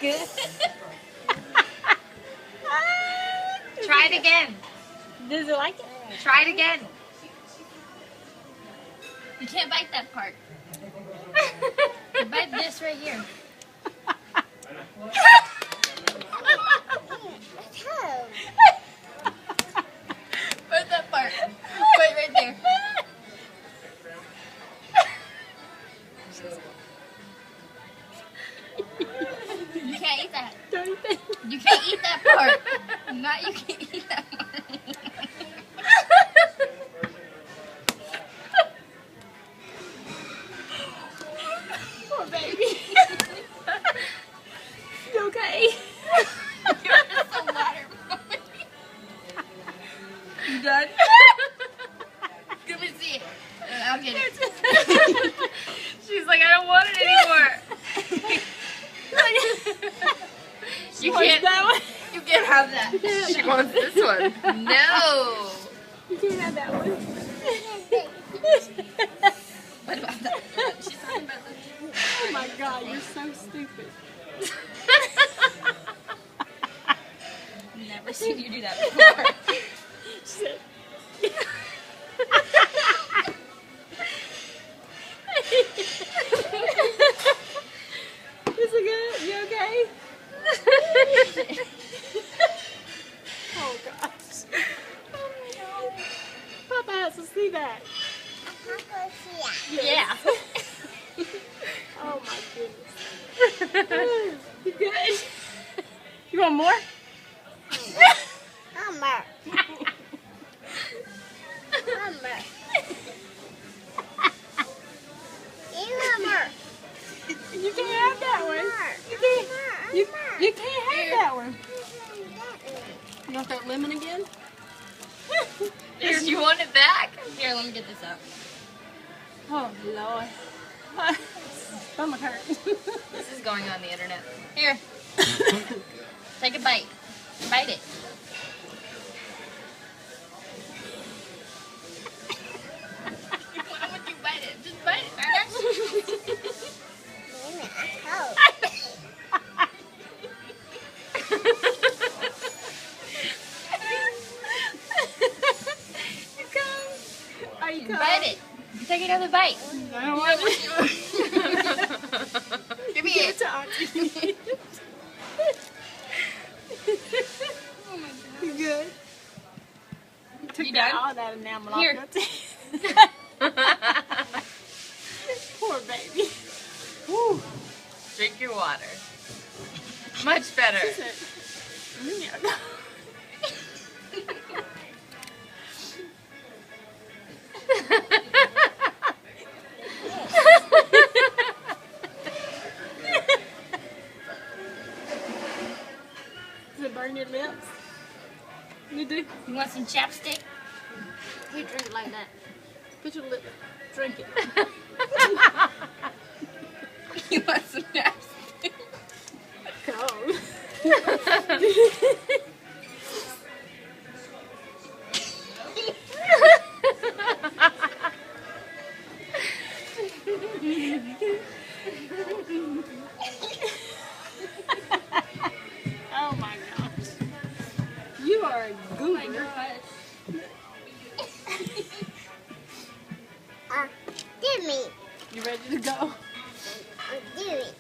Good. Try it again. Does it like it? Try it again. You can't bite that part. You bite this right here. Bite that part. Bite right there. You can't eat that. Don't eat that. You can't eat that part. Not you can't eat that part. Poor baby. You okay? You're so water. You done? Let me see it. I'll get it. She's like, I don't want it anymore. You can't. That one? You can't have that. She wants this one. No. You can't have that one. What about that? She's talking about that. Oh my God, you're so stupid. Never seen you do that before. Shit. Is it good? You okay? Oh gosh. Papa has to see that. Yeah. Oh my goodness. You good? You want more? You can't have that one. You can't have that one. You want that lemon again? Here, you want it back? Here, let me get this out. Oh Lord. My stomach hurt. This is going on the internet. Here. Take a bite. Bite it. Why would you bite it? Just bite it, Turner. Are you Bite it. Take another bite. I don't want it. Give me Give it. it to Auntie. You good? Took You done? all that enamel Here. off your teeth. Poor baby. Woo. Drink your water. Much better. She said, "Yeah." Does it burn your lips? You do? You want some chapstick? You drink it like that. Put your lip. Drink it. You want some chapstick? Cold. Oh my gosh. You are a goober. Give me. You ready to go? Do it.